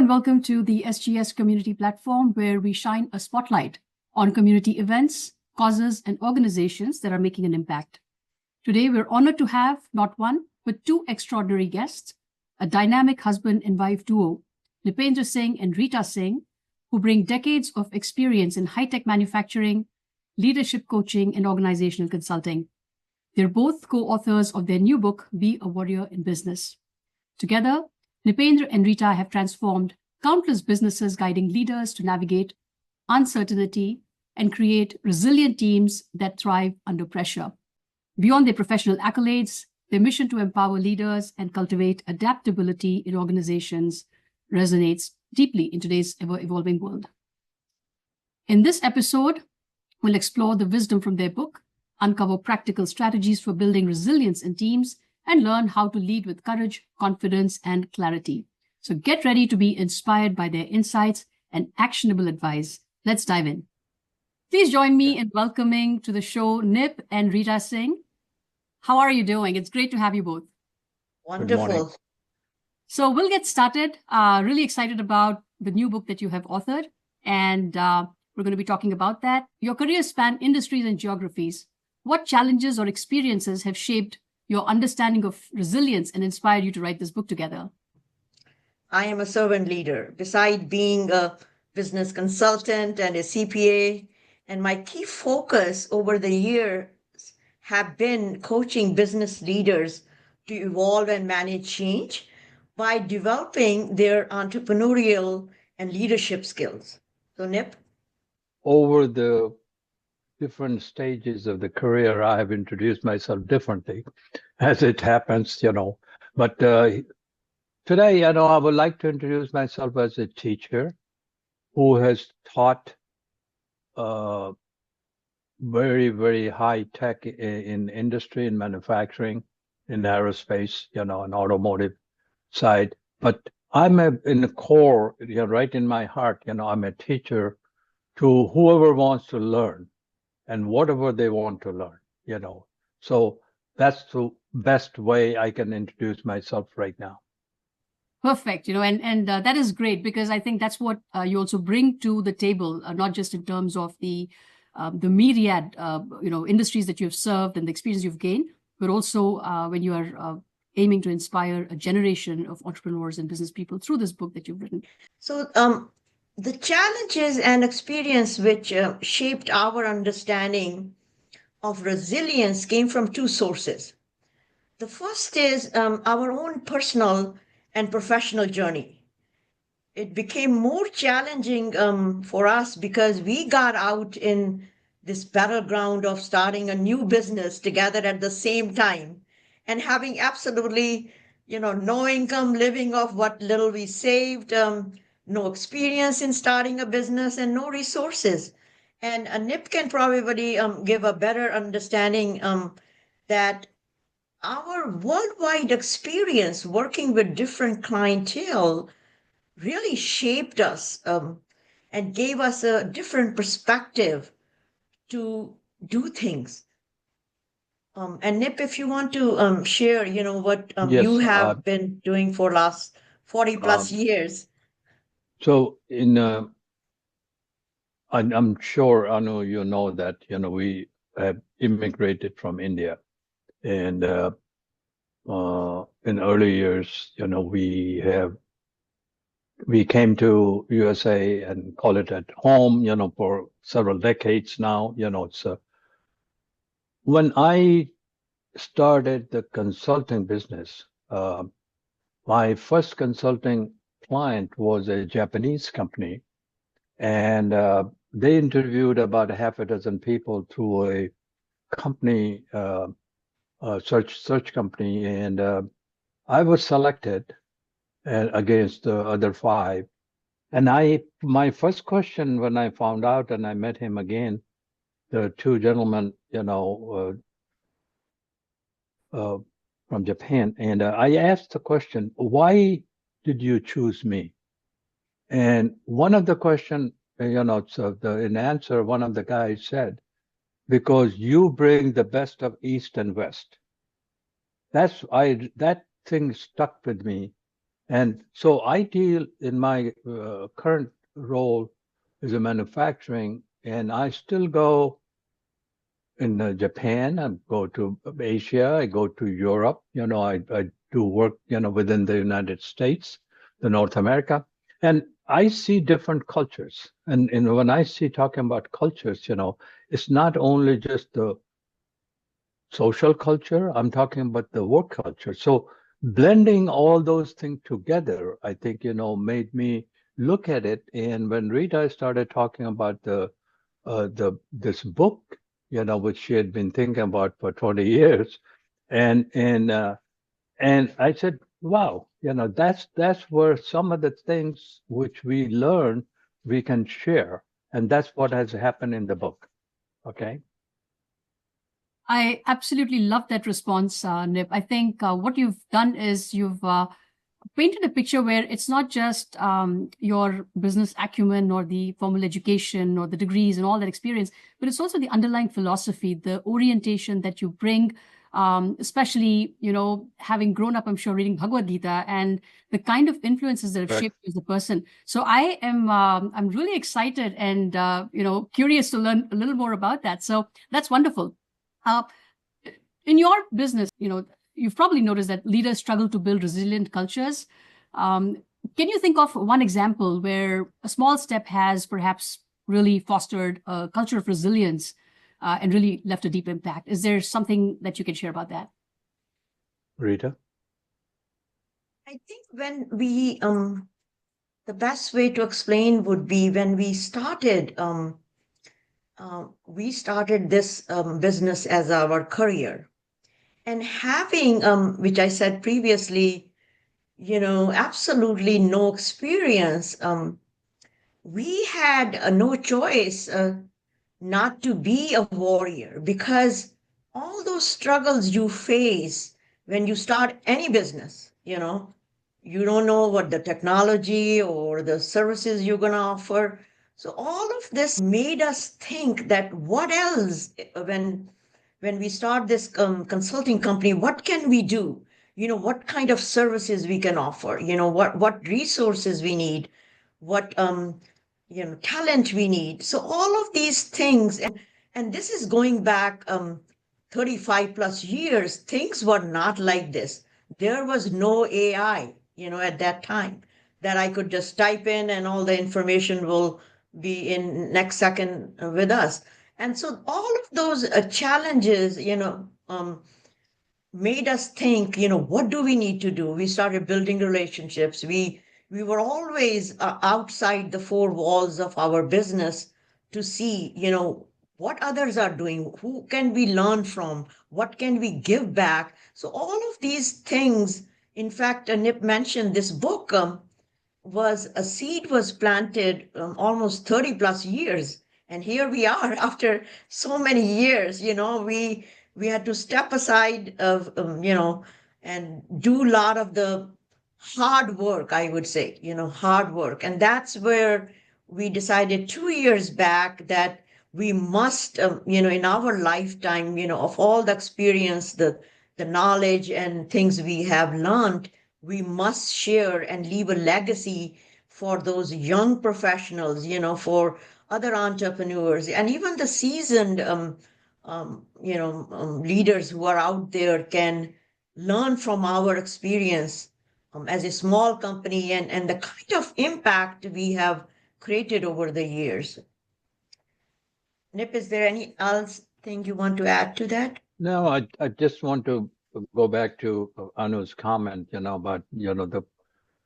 and welcome to the SGS Community Platform, where we shine a spotlight on community events, causes, and organizations that are making an impact. Today, we're honored to have not one, but two extraordinary guests, a dynamic husband and wife duo, Nipendra Singh and Rita Singh, who bring decades of experience in high-tech manufacturing, leadership coaching, and organizational consulting. They're both co-authors of their new book, Be a Warrior in Business. Together, Nipendra and Rita have transformed countless businesses, guiding leaders to navigate uncertainty and create resilient teams that thrive under pressure. Beyond their professional accolades, their mission to empower leaders and cultivate adaptability in organizations resonates deeply in today's ever-evolving world. In this episode, we'll explore the wisdom from their book, uncover practical strategies for building resilience in teams, and learn how to lead with courage, confidence, and clarity. So get ready to be inspired by their insights and actionable advice. Let's dive in. Please join me in welcoming to the show Nip and Rita Singh. How are you doing? It's great to have you both. Wonderful. So we'll get started. Really excited about the new book that you have authored, and we're going to be talking about that. Your career span industries and geographies. What challenges or experiences have shaped your understanding of resilience and inspired you to write this book together? I am a servant leader. Besides being a business consultant and a CPA, and my key focus over the years have been coaching business leaders to evolve and manage change by developing their entrepreneurial and leadership skills. So, Nip? Over the different stages of the career, I have introduced myself differently as it happens, But today, I would like to introduce myself as a teacher who has taught very, very high tech in industry and manufacturing, in aerospace, and automotive side. But in the core, right in my heart, I'm a teacher to whoever wants to learn and whatever they want to learn, So that's the best way I can introduce myself right now. Perfect. And that is great, because I think that's what you also bring to the table, not just in terms of the myriad, industries that you've served and the experience you've gained, but also when you are aiming to inspire a generation of entrepreneurs and business people through this book that you've written. So, the challenges and experience which shaped our understanding of resilience came from two sources. The first is our own personal and professional journey. It became more challenging for us because we got out in this battleground of starting a new business together at the same time and having absolutely, no income, living off what little we saved, no experience in starting a business, and no resources. And Nip can probably give a better understanding that our worldwide experience working with different clientele really shaped us and gave us a different perspective to do things. And Nip, if you want to share, what Yes, you have been doing for last 40 plus years. So I'm sure, I know you know that, we have immigrated from India. And in early years, we came to USA and call it at home, for several decades now. When I started the consulting business, my first consulting client was a Japanese company, and they interviewed about a half a dozen people through a company, search company, and I was selected against the other five. And my first question when I found out, and I met him again, the two gentlemen, from Japan, and I asked the question, why did you choose me? And one of the question, in answer, one of the guys said, because you bring the best of East and West. That thing stuck with me And so I deal in my current role as a manufacturing, and I still go in Japan, I go to Asia, I go to Europe, I do work, within the United States, the North America, and I see different cultures. And when I see talking about cultures, it's not only just the social culture, I'm talking about the work culture. So blending all those things together, I think, made me look at it. And when Rita started talking about this book, which she had been thinking about for 20 years, and I said, wow, that's where some of the things which we learn we can share, and that's what has happened in the book. Okay. I absolutely love that response, Nip. I think what you've done is you've painted a picture where it's not just your business acumen or the formal education or the degrees and all that experience, but it's also the underlying philosophy, the orientation that you bring, especially, having grown up, I'm sure, reading Bhagavad Gita and the kind of influences that have Correct. shaped you as a person. So I'm really excited and, curious to learn a little more about that. So that's wonderful. In your business, you've probably noticed that leaders struggle to build resilient cultures. Can you think of one example where a small step has perhaps really fostered a culture of resilience and really left a deep impact? Is there something that you can share about that? Rita? I think when the best way to explain would be when we started this business as our career, and having, which I said previously, absolutely no experience. We had no choice not to be a warrior, because all those struggles you face when you start any business, you don't know what the technology or the services you're going to offer. So all of this made us think that what else, when we start this consulting company, what can we do? What kind of services we can offer? What resources we need? What talent we need? So all of these things, and this is going back 35 plus years. Things were not like this. There was no AI, at that time, that I could just type in and all the information will be in next second with us. And so all of those challenges, made us think, what do we need to do? We started building relationships. We were always outside the four walls of our business to see, what others are doing, who can we learn from, what can we give back. So all of these things, in fact, Nip mentioned this book, was a seed was planted almost 30 plus years, and here we are after so many years. We had to step aside of and do a lot of the hard work, I would say, hard work. And that's where we decided 2 years back that we must, in our lifetime, of all the experience, the knowledge and things we have learned, we must share and leave a legacy for those young professionals, for other entrepreneurs, and even the seasoned leaders who are out there can learn from our experience as a small company, and the kind of impact we have created over the years. Nip, is there any else thing you want to add to that? No, I just want to go back to Anu's comment, about,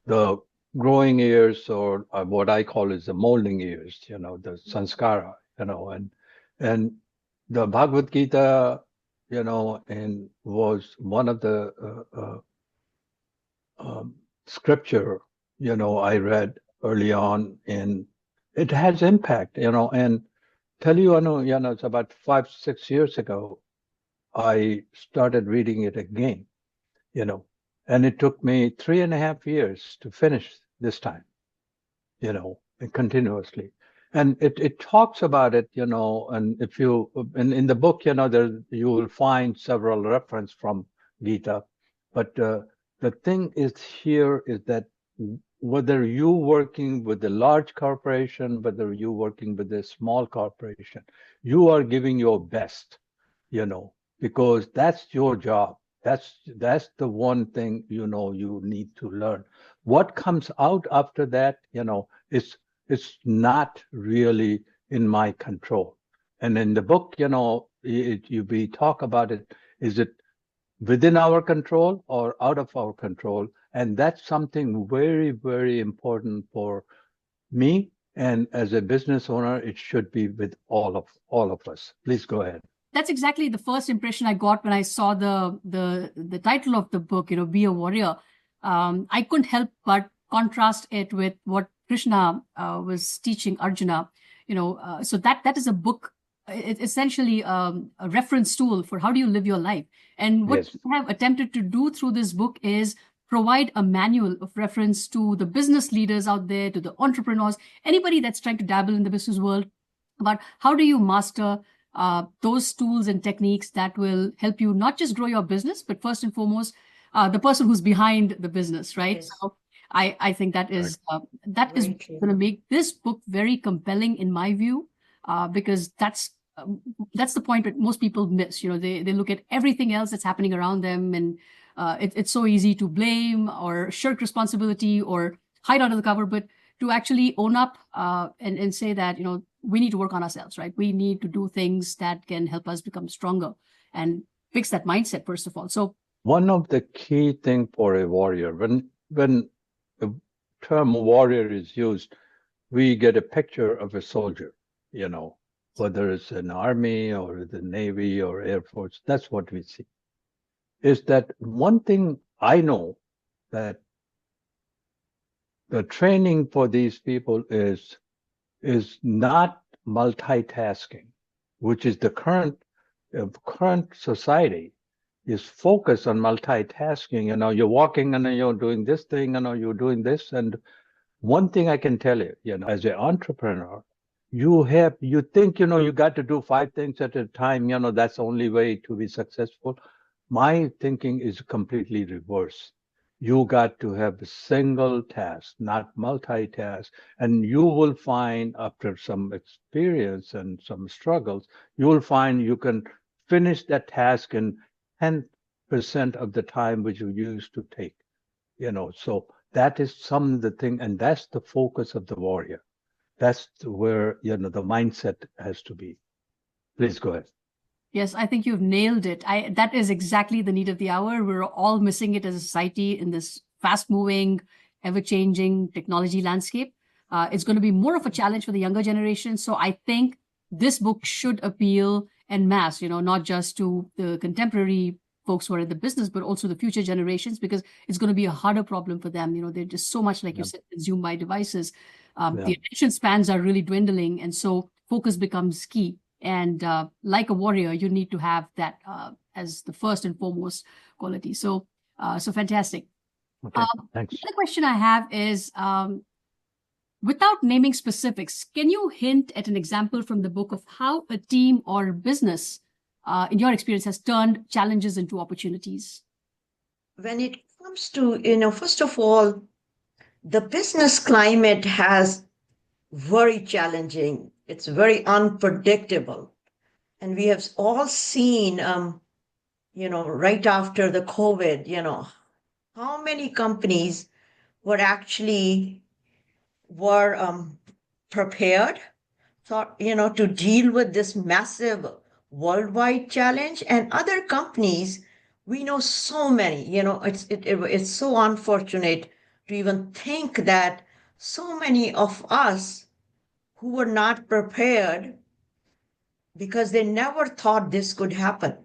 the growing years, or what I call is the molding years, the sanskara, and the Bhagavad Gita, and was one of the scripture, I read early on, and it has impact, and tell you, Anu, it's about 5-6 years ago, I started reading it again, and it took me 3.5 years to finish this time, continuously. And it talks about it, and if you, in the book, there you will find several reference from Gita, but the thing is here is that whether you working with a large corporation, whether you working with a small corporation, you are giving your best, because that's your job. That's the one thing, you need to learn. What comes out after that, it's not really in my control. And in the book, we talk about it. Is it within our control or out of our control? And that's something very, very important for me. And as a business owner, it should be with all of us. Please go ahead. That's exactly the first impression I got when I saw the title of the book, Be a Warrior. I couldn't help but contrast it with what Krishna was teaching Arjuna. So that is a book. It's essentially a reference tool for how do you live your life. And what Yes. we have attempted to do through this book is provide a manual of reference to the business leaders out there, to the entrepreneurs, anybody that's trying to dabble in the business world, about how do you master those tools and techniques that will help you not just grow your business, but first and foremost, the person who's behind the business, right? Yes. So I think that is Very true. going to make this book very compelling in my view, because that's the point that most people miss. They look at everything else that's happening around them, and it's so easy to blame or shirk responsibility or hide under the cover, but to actually own up and say that, we need to work on ourselves, right? We need to do things that can help us become stronger and fix that mindset, first of all. So One of the key thing for a warrior, when the term warrior is used, we get a picture of a soldier, whether it's an army or the Navy or Air Force, that's what we see. Is that one thing I know, that the training for these people is not multitasking, which is the current society is focused on multitasking. You're walking and you're doing this thing, you're doing this. And one thing I can tell you, as an entrepreneur, you think, you got to do 5 things at a time, that's the only way to be successful. My thinking is completely reverse. You got to have a single task, not multitask. And you will find, after some experience and some struggles, you will find you can finish that task in 10% of the time which you used to take. So that is some of the thing, and that's the focus of the warrior. That's where, the mindset has to be. Please go ahead. yes, I think you've nailed it. That is exactly the need of the hour. We're all missing it as a society in this fast-moving, ever-changing technology landscape. It's going to be more of a challenge for the younger generation. So I think this book should appeal en masse, not just to the contemporary folks who are in the business, but also the future generations, because it's going to be a harder problem for them. They're just so much, like you said, consumed by devices. The attention spans are really dwindling, and so focus becomes key. And like a warrior, you need to have that as the first and foremost quality. So fantastic. Okay, thanks. The question I have is, without naming specifics, can you hint at an example from the book of how a team or business, in your experience, has turned challenges into opportunities? When it comes to, first of all, the business climate has very challenging. It's very unpredictable. And we have all seen, right after the COVID, how many companies were actually prepared to deal with this massive worldwide challenge. And other companies, we know so many, it's so unfortunate to even think that so many of us who were not prepared, because they never thought this could happen,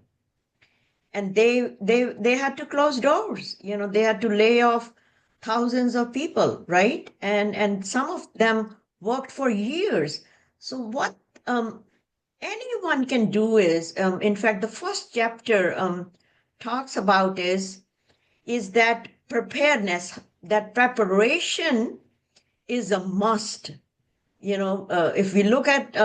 and they had to close doors. They had to lay off thousands of people, right? And some of them worked for years. So what anyone can do is, in fact, the first chapter talks about is that preparedness, that preparation is a must. If we look at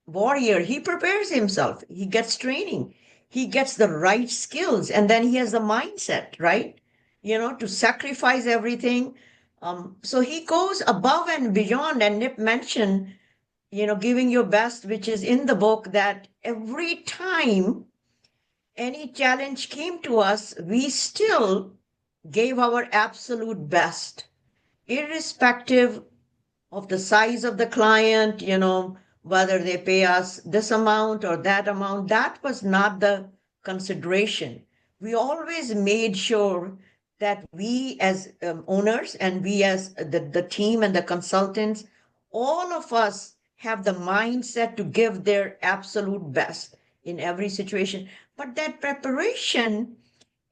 warrior, he prepares himself, he gets training, he gets the right skills, and then he has the mindset, right? to sacrifice everything. So he goes above and beyond. And Nip mentioned, giving your best, which is in the book, that every time any challenge came to us, we still gave our absolute best, irrespective of the size of the client, whether they pay us this amount or that amount. That was not the consideration. We always made sure that we as owners, and we as the team and the consultants, all of us have the mindset to give their absolute best in every situation. But that preparation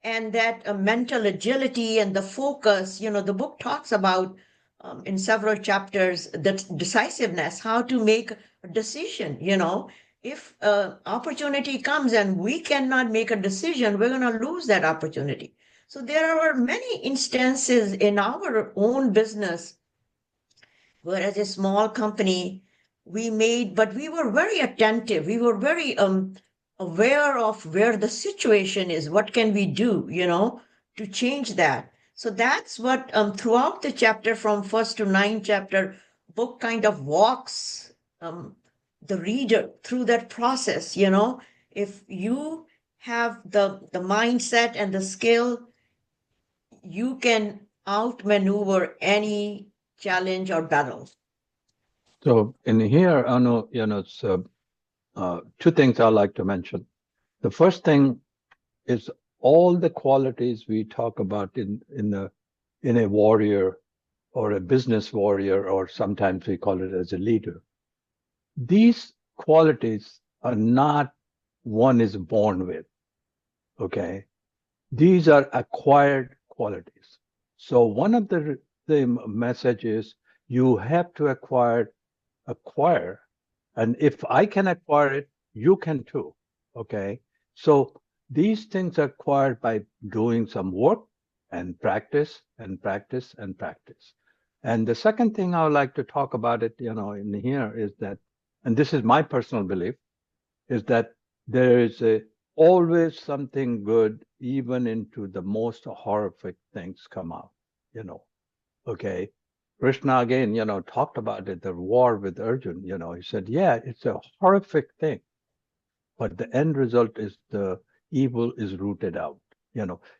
and that mental agility and the focus, the book talks about in several chapters, the decisiveness, how to make a decision. If opportunity comes and we cannot make a decision, we're going to lose that opportunity. So there are many instances in our own business where, as a small company, but we were very attentive. We were very aware of where the situation is. What can we do, to change that? So that's what, throughout the chapter, from first to ninth chapter, book kind of walks the reader through that process. If you have the mindset and the skill, you can outmaneuver any challenge or battle. So in here, I know, it's two things I like to mention. The first thing is all the qualities we talk about in a warrior or a business warrior, or sometimes we call it as a leader. These qualities are not one is born with. Okay, these are acquired qualities. So one of the messages you have to acquire, and if I can acquire it, you can too. Okay, so these things are acquired by doing some work and practice and practice and practice. And the second thing I would like to talk about it, in here is that, and this is my personal belief, is that there is always something good, even into the most horrific things come out, okay. Krishna again, talked about it, the war with Arjun, he said, yeah, it's a horrific thing, but the end result is the evil is rooted out.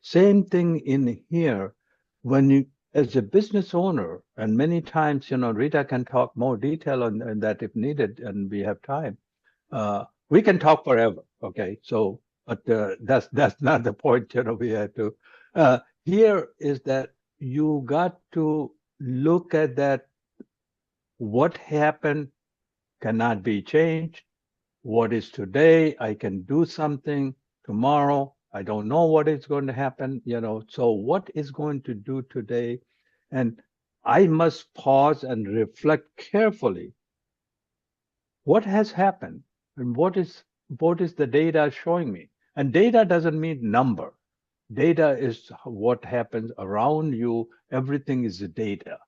Same thing in here. When you, as a business owner, and many times, Rita can talk more detail on that if needed, and we have time. We can talk forever. Okay. So, but that's not the point. We have to. Here is that you got to look at that. What happened cannot be changed. What is today? I can do something tomorrow. I don't know what is going to happen, so what is going to do today? And I must pause and reflect carefully. What has happened and what is the data showing me? And data doesn't mean number. Data is what happens around you. Everything is data,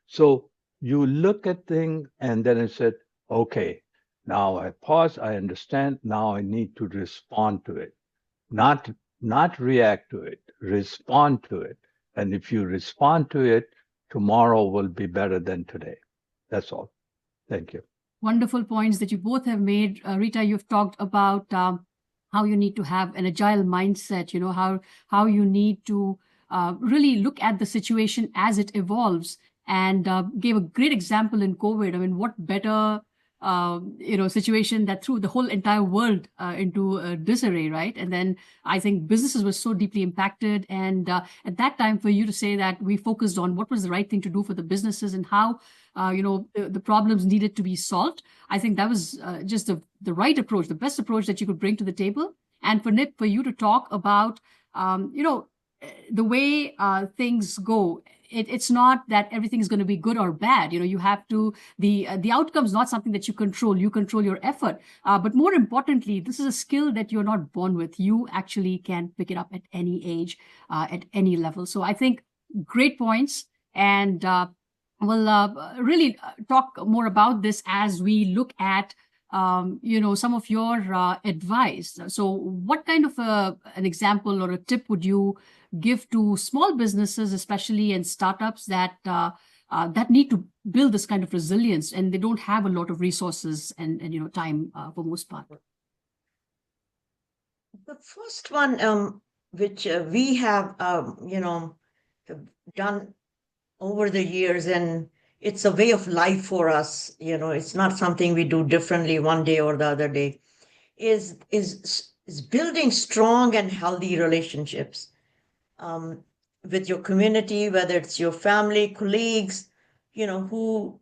So you look at things and then it said, okay, now I pause, I understand, now I need to respond to it. Not react to it, respond to it. And if you respond to it, tomorrow will be better than today. That's all. Thank you. Wonderful points that you both have made. Rita, you've talked about how you need to have an agile mindset, how you need to really look at the situation as it evolves, and gave a great example in COVID. I mean, what better situation that threw the whole entire world into disarray, right? And then I think businesses were so deeply impacted. And at that time, for you to say that we focused on what was the right thing to do for the businesses and how the problems needed to be solved, I think that was just the right approach, the best approach that you could bring to the table. And for Nip, for you to talk about the way things go. It's not that everything is going to be good or bad. You have to, the outcome is not something that you control. You control your effort. But more importantly, this is a skill that you're not born with. You actually can pick it up at any age, at any level. So I think great points. And we'll really talk more about this as we look at some of your advice. So what kind of an example or a tip would you give to small businesses, especially and startups that need to build this kind of resilience and they don't have a lot of resources and time for most part? The first one, which we have, done over the years, and it's a way of life for us. It's not something we do differently one day or the other day. Is building strong and healthy relationships with your community, whether it's your family, colleagues, who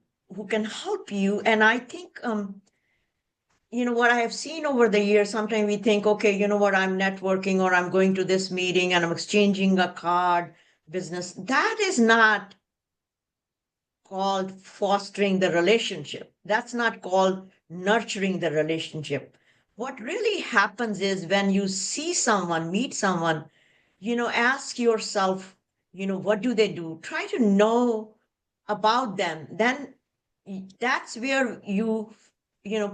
can help you. And I think what I have seen over the years, sometimes we think, okay, you know what, I'm networking or I'm going to this meeting and I'm exchanging a card business. That is not called fostering the relationship. That's not called nurturing the relationship. What really happens is when you see someone, meet someone, ask yourself, what do they do? Try to know about them. Then that's where you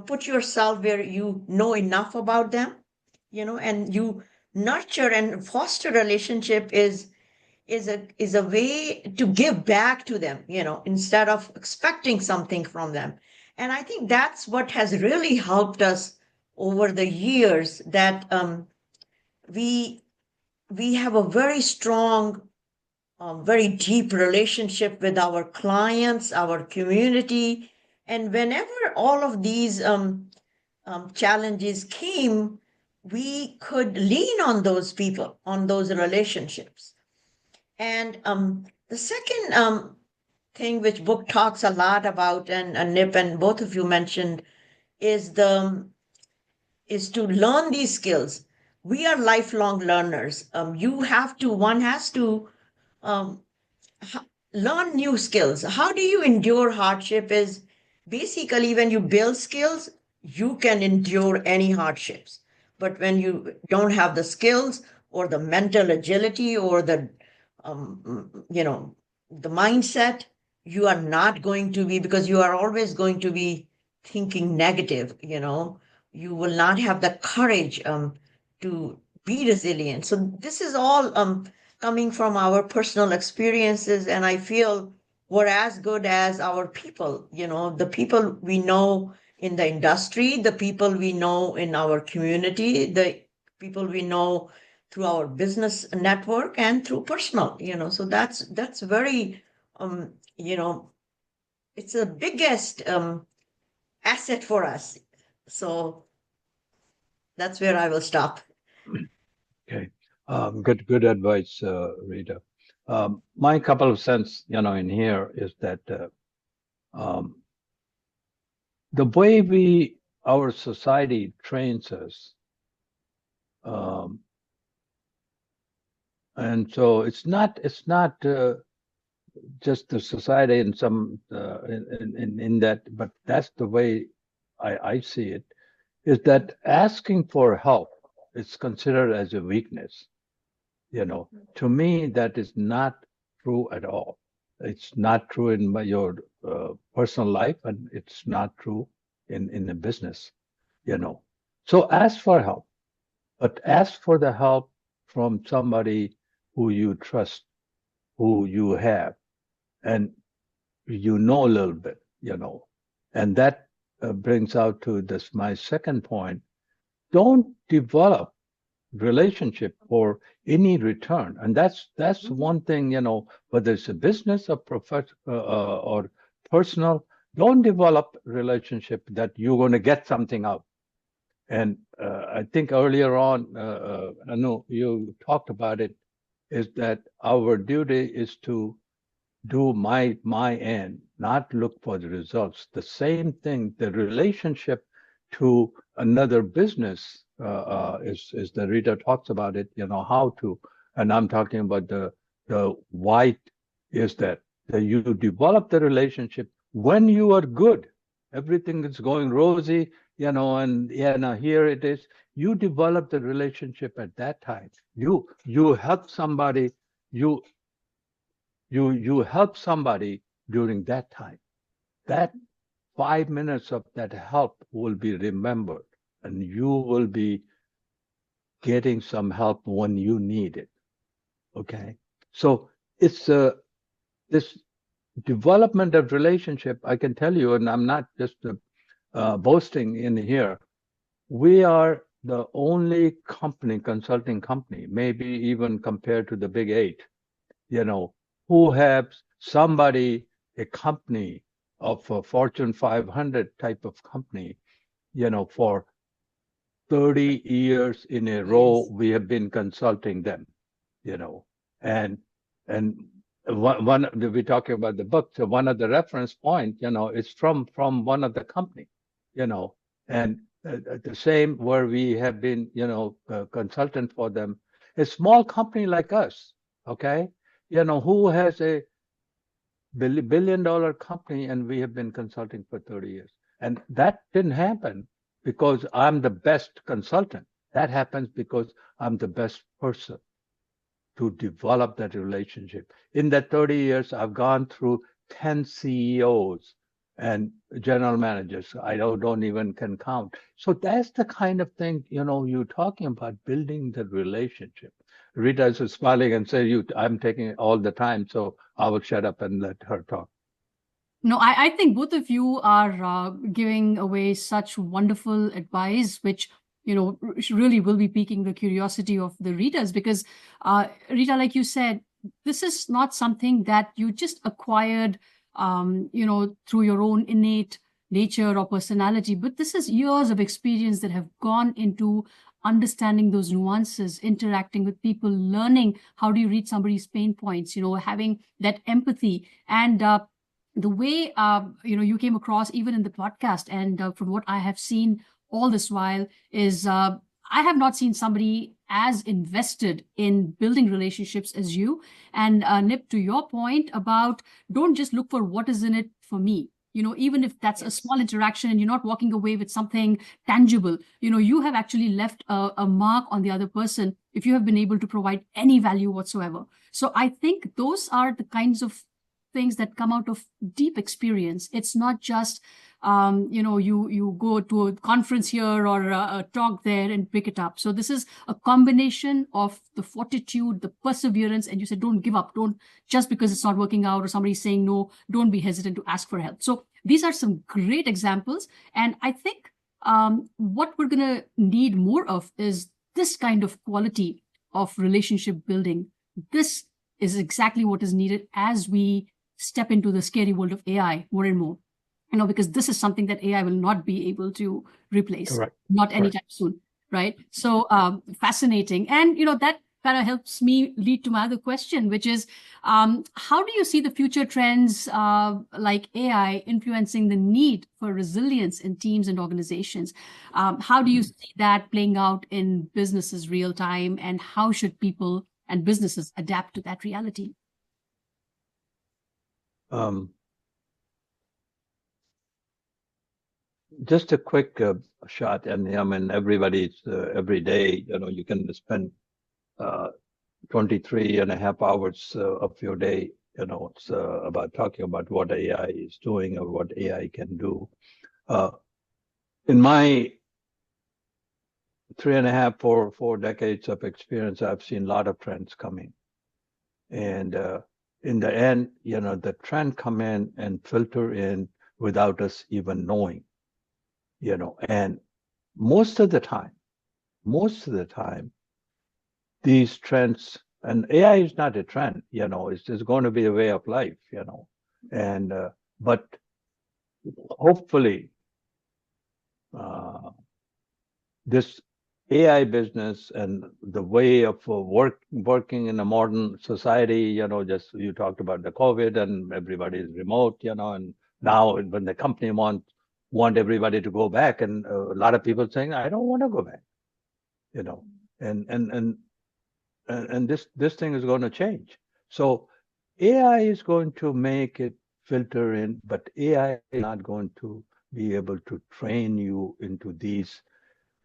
put yourself where you know enough about them, and you nurture and foster relationship is a way to give back to them, instead of expecting something from them. And I think that's what has really helped us over the years, that we have a very strong, very deep relationship with our clients, our community. And whenever all of these challenges came, we could lean on those people, on those relationships. And the second thing which book talks a lot about, and Nip and both of you mentioned, is to learn these skills. We are lifelong learners. One has to um, learn new skills. How do you endure hardship is basically when you build skills, you can endure any hardships. But when you don't have the skills or the mental agility or the mindset, you are not going to be, because you are always going to be thinking negative, you will not have the courage to be resilient. So this is all coming from our personal experiences, and I feel we're as good as our people, the people we know in the industry, the people we know in our community, the people we know through our business network and through personal, so that's very it's the biggest asset for us. So that's where I will stop. Okay. Good advice, Rita. My couple of cents, in here is that the way our society trains us, and so it's not just the society in some in that, but that's the way I see it, is that asking for help is considered as a weakness. To me, that is not true at all. It's not true in your personal life, and it's not true in the business. So ask for help, but ask for the help from somebody who you trust, who you have, and a little bit, and that brings out to this, my second point. Don't develop relationship for any return. And that's one thing, whether it's a business or or personal, don't develop relationship that you're going to get something out. And I think earlier on, I know you talked about it, is that our duty is to do my end, not look for the results. The same thing, the relationship to another business is that Rita talks about it, how to, and I'm talking about the white, is that you develop the relationship when you are good, everything is going rosy, and here it is. You develop the relationship at that time. You help somebody, you help somebody during that time. That 5 minutes of that help will be remembered, and you will be getting some help when you need it. Okay. So it's this development of relationship, I can tell you, and I'm not just boasting in here, we are the only consulting company, maybe even compared to the big eight, who have somebody, a company of a Fortune 500 type of company, for 30 years in a row, Yes. we have been consulting them, and one we're talking about the book. So one of the reference point, is from one of the company, and the same where we have been, consultant for them, a small company like us, okay, who has a billion-dollar company, and we have been consulting for 30 years. And that didn't happen because I'm the best consultant. That happens because I'm the best person to develop that relationship. In that 30 years, I've gone through 10 CEOs and general managers. I don't even can count. So that's the kind of thing, you're talking about building the relationship. Rita is smiling and says, I'm taking all the time, so I will shut up and let her talk. No, I think both of you are giving away such wonderful advice, which really will be piquing the curiosity of the readers. Because Rita, like you said, this is not something that you just acquired, through your own innate nature or personality, but this is years of experience that have gone into understanding those nuances, interacting with people, learning how do you read somebody's pain points, having that empathy. And the way you came across even in the podcast, and from what I have seen all this while, is I have not seen somebody as invested in building relationships as you. And Nip, to your point about don't just look for what is in it for me. Even if that's a small interaction and you're not walking away with something tangible, you have actually left a mark on the other person if you have been able to provide any value whatsoever. So I think those are the kinds of things that come out of deep experience. It's not just, you go to a conference here or a talk there and pick it up. So this is a combination of the fortitude, the perseverance, and you said, don't give up. Don't, just because it's not working out or somebody's saying no, don't be hesitant to ask for help. So these are some great examples. And I think what we're going to need more of is this kind of quality of relationship building. This is exactly what is needed as we step into the scary world of AI more and more, because this is something that AI will not be able to replace, Correct. Not anytime soon, right? So fascinating. And, that kind of helps me lead to my other question, which is, how do you see the future trends like AI influencing the need for resilience in teams and organizations? How do you see that playing out in businesses real time, and how should people and businesses adapt to that reality? Just a quick shot, and I mean, everybody's every day, you can spend 23 and a half hours of your day, it's about talking about what AI is doing or what AI can do. In my 3.5, 4 decades of experience, I've seen a lot of trends coming. And in the end, the trend come in and filter in without us even knowing, and most of the time, these trends, and AI is not a trend, it's just going to be a way of life, and, but hopefully this AI business and the way of working in a modern society, just you talked about the COVID and everybody is remote, and now when the company want everybody to go back, and a lot of people saying, I don't want to go back, and this thing is going to change. So AI is going to make it filter in, but AI is not going to be able to train you into these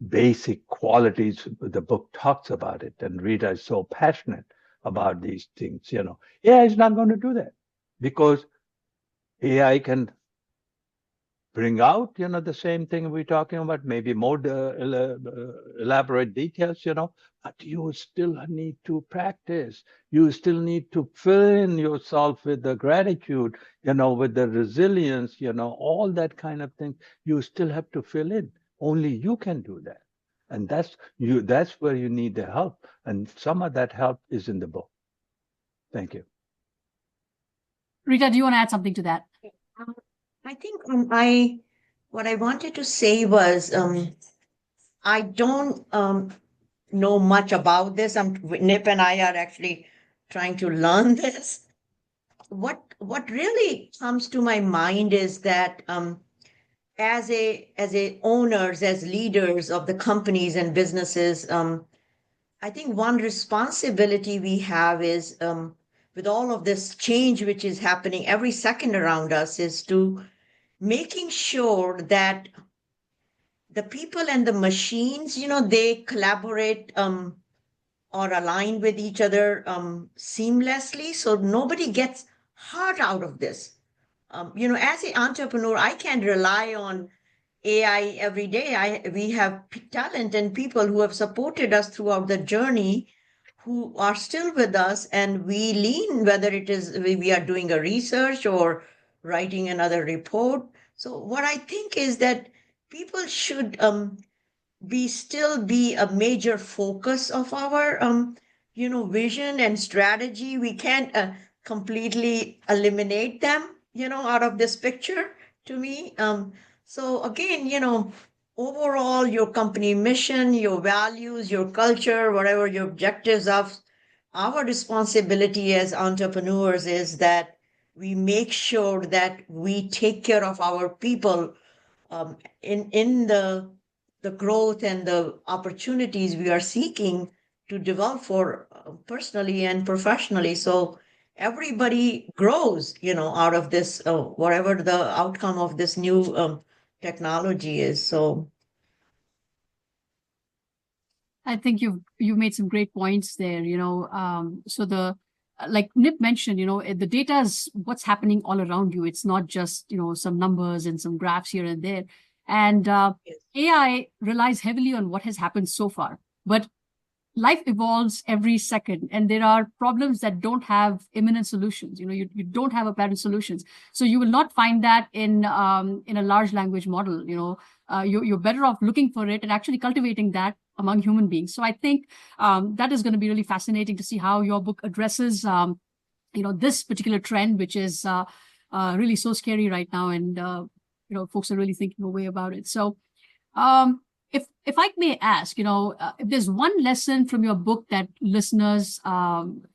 basic qualities. The book talks about it, and Rita is so passionate about these things. AI is not going to do that because AI can bring out, the same thing we're talking about, maybe more elaborate details, but you still need to practice. You still need to fill in yourself with the gratitude, with the resilience, all that kind of thing. You still have to fill in. Only you can do that. And that's where you need the help. And some of that help is in the book. Thank you. Rita, do you want to add something to that? I think what I wanted to say was I don't know much about this. Nip and I are actually trying to learn this. What really comes to my mind is that as a owners, as leaders of the companies and businesses, I think one responsibility we have is with all of this change which is happening every second around us is to making sure that the people and the machines, they collaborate or align with each other seamlessly, so nobody gets hurt out of this. As an entrepreneur, I can't rely on AI every day. We have talent and people who have supported us throughout the journey who are still with us, and we lean, whether it is we are doing a research or writing another report. So what I think is that people should be a major focus of our vision and strategy. We can't completely eliminate them out of this picture, to me. So again, overall, your company mission, your values, your culture, whatever your objectives of our responsibility as entrepreneurs is that we make sure that we take care of our people in the growth and the opportunities we are seeking to develop for personally and professionally. So everybody grows, out of this, whatever the outcome of this new technology is. So I think you've made some great points there. So like Nip mentioned, the data is what's happening all around you. It's not just some numbers and some graphs here and there. And yes. AI relies heavily on what has happened so far, but life evolves every second, and there are problems that don't have imminent solutions. You don't have apparent solutions, so you will not find that in a large language model. You're better off looking for it and actually cultivating that among human beings. So I think that is going to be really fascinating to see how your book addresses this particular trend, which is really so scary right now, and folks are really thinking a way about it. So if I may ask, if there's one lesson from your book that listeners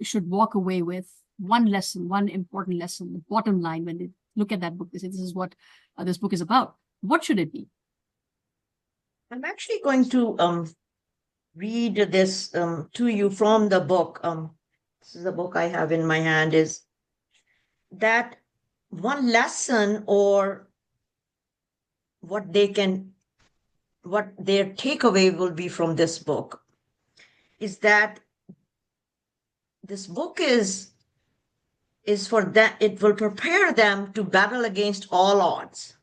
should walk away with, one lesson, one important lesson, the bottom line when they look at that book, they say this is what this book is about. What should it be? I'm actually going to read this to you from the book. This is the book I have in my hand, is that one lesson or what their takeaway will be from this book is that this book is for that it will prepare them to battle against all odds,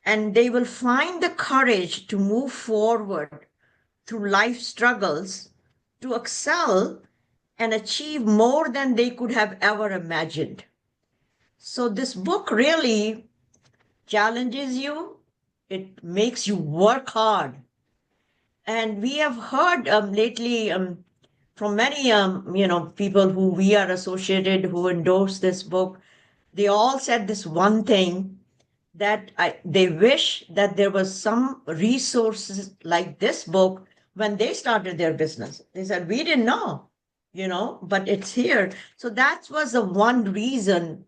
and they will find the courage to move forward through life struggles to excel and achieve more than they could have ever imagined. So this book really challenges you. It makes you work hard. And we have heard lately from many people who we are associated, who endorse this book. They all said this one thing, that they wish that there was some resources like this book when they started their business. They said, we didn't know, but it's here. So that was the one reason.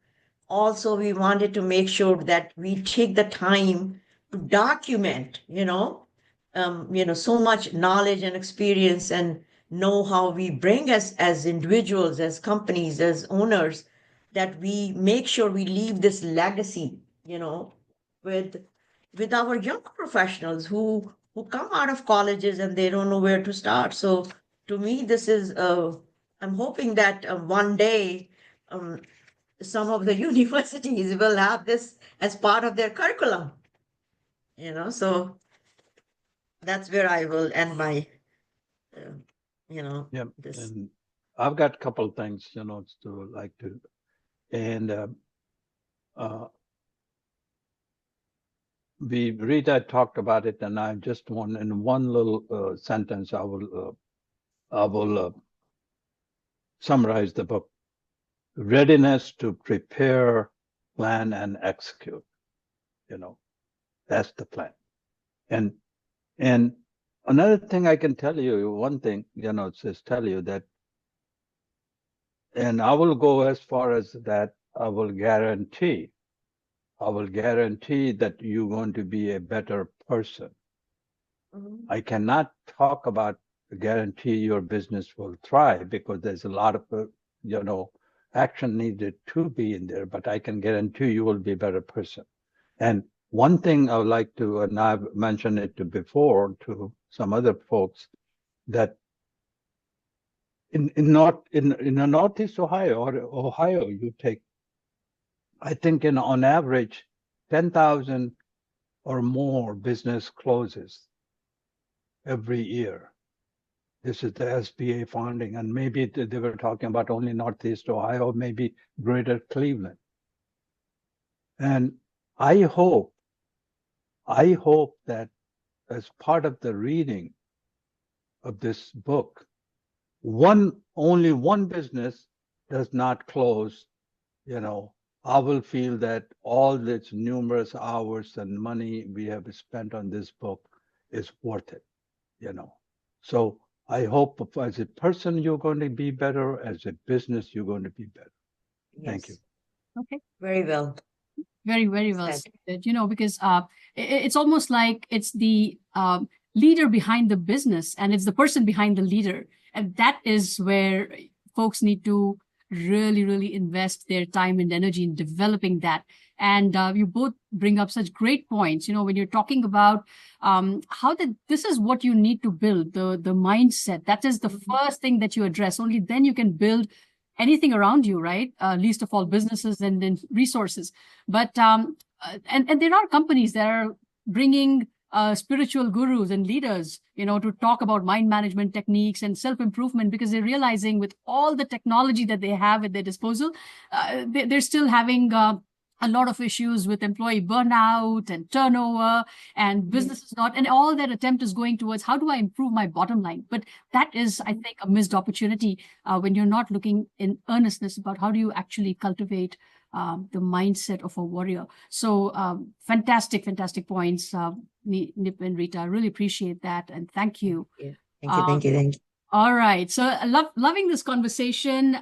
Also, we wanted to make sure that we take the time to document, so much knowledge and experience and know how we bring as individuals, as companies, as owners, that we make sure we leave this legacy, with our young professionals who come out of colleges and they don't know where to start. So to me, this is I'm hoping that one day some of the universities will have this as part of their curriculum. So that's where I will end my, Yeah, this. and I've got a couple of things, to like to, and Rita talked about it, and I just want in one little sentence, I will summarize the book: readiness to prepare, plan, and execute. That's the plan. And another thing I can tell you, one thing, just tell you that, and I will go as far as that, I will guarantee that you're going to be a better person. Mhm. I cannot talk about guarantee your business will thrive, because there's a lot of, action needed to be in there, but I can guarantee you will be a better person. And one thing I would like to, and I've mentioned it before to some other folks, that in Northeast Ohio or Ohio, you take, I think on average, 10,000 or more business closes every year. This is the SBA funding, and maybe they were talking about only Northeast Ohio, maybe greater Cleveland. And I hope that as part of the reading of this book, only one business does not close, I will feel that all this numerous hours and money we have spent on this book is worth it, So I hope as a person, you're going to be better. As a business, you're going to be better. Thank you. Okay. Very well. Very, very well Said. said. Because it's almost like it's the leader behind the business, and it's the person behind the leader. And that is where folks need to really, really invest their time and energy in developing that. And you both bring up such great points, when you're talking about how this is what you need to build, the mindset. That is the first thing that you address. Only then you can build anything around you, right? Least of all businesses and then resources. But and there are companies that are bringing spiritual gurus and leaders, to talk about mind management techniques and self-improvement, because they're realizing with all the technology that they have at their disposal, they're still having a lot of issues with employee burnout and turnover, and businesses not, and all that attempt is going towards how do I improve my bottom line? But that is, I think, a missed opportunity when you're not looking in earnestness about how do you actually cultivate the mindset of a warrior. So fantastic points, Nip and Rita. I really appreciate that, and thank you. Yeah. Thank you. All right. So loving this conversation.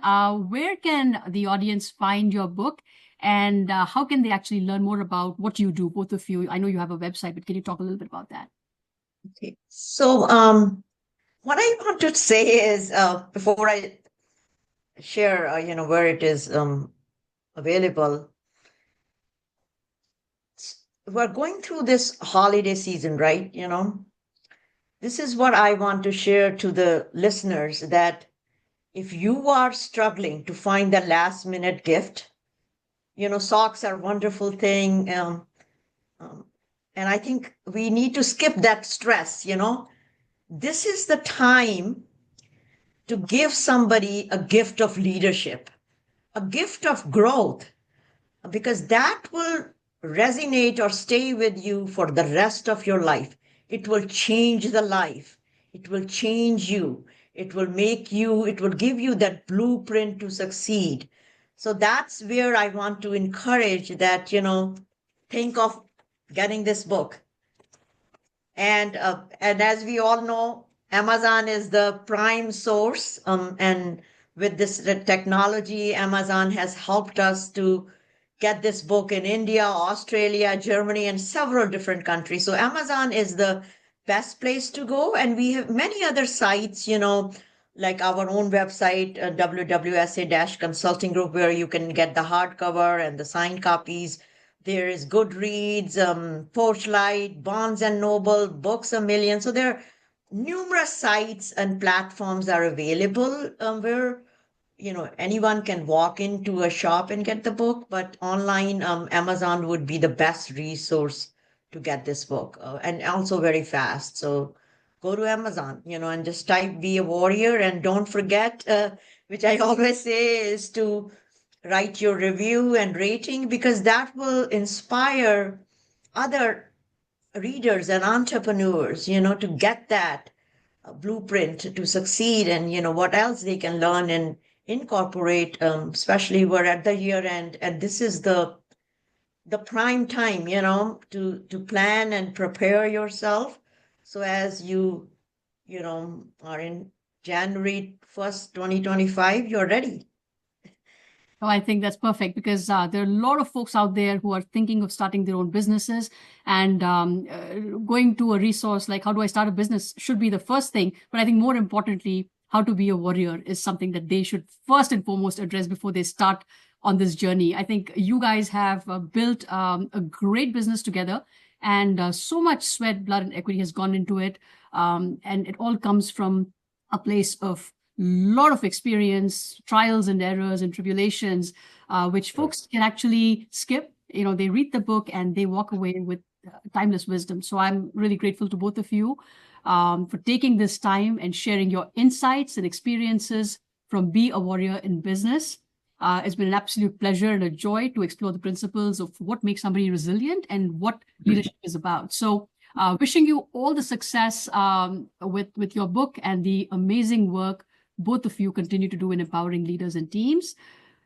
Where can the audience find your book? And how can they actually learn more about what you do, both of you? I know you have a website, but can you talk a little bit about that? Okay. So what I want to say is, before I share, where it is available, we're going through this holiday season, right? This is what I want to share to the listeners, that if you are struggling to find the last minute gift, socks are a wonderful thing. And I think we need to skip that stress. This is the time to give somebody a gift of leadership, a gift of growth, because that will resonate or stay with you for the rest of your life. It will change the life. It will change you. It will give you that blueprint to succeed. So that's where I want to encourage that, think of getting this book. And as we all know, Amazon is the prime source. And with this technology, Amazon has helped us to get this book in India, Australia, Germany, and several different countries. So Amazon is the best place to go. And we have many other sites, like our own website, WWSA-Consulting Group, where you can get the hardcover and the signed copies. There is Goodreads, Porchlight, Barnes and Noble, Books A Million. So there are numerous sites and platforms are available where anyone can walk into a shop and get the book, but online, Amazon would be the best resource to get this book, and also very fast. So go to Amazon, and just type Be a Warrior. And don't forget, which I always say, is to write your review and rating, because that will inspire other readers and entrepreneurs, to get that blueprint to succeed, and what else they can learn and incorporate, especially we're at the year end, and this is the prime time, to plan and prepare yourself, so as you are in January 1st 2025, you're ready. Oh, I think that's perfect, because there are a lot of folks out there who are thinking of starting their own businesses, and going to a resource like How Do I Start a Business should be the first thing. But I think more importantly, How to Be a Warrior is something that they should first and foremost address before they start on this journey. I think you guys have built a great business together, and so much sweat, blood, and equity has gone into it. And it all comes from a place of lot of experience, trials and errors and tribulations, which folks can actually skip. They read the book and they walk away with timeless wisdom. So I'm really grateful to both of you for taking this time and sharing your insights and experiences from Be a Warrior in Business. It's been an absolute pleasure and a joy to explore the principles of what makes somebody resilient and what leadership is about. So wishing you all the success with your book and the amazing work both of you continue to do in empowering leaders and teams.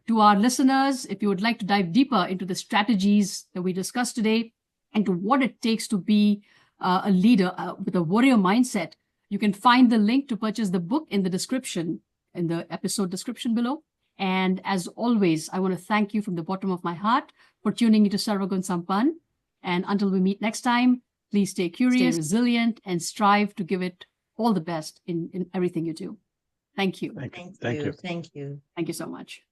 To our listeners, if you would like to dive deeper into the strategies that we discussed today and to what it takes to be a leader with a warrior mindset, you can find the link to purchase the book in the description, in the episode description below. And as always, I want to thank you from the bottom of my heart for tuning into Sarvagun Sampan. And until we meet next time, please stay curious, stay resilient, and strive to give it all the best in everything you do. Thank you. Thank you. Thank you. Thank you. Thank you so much.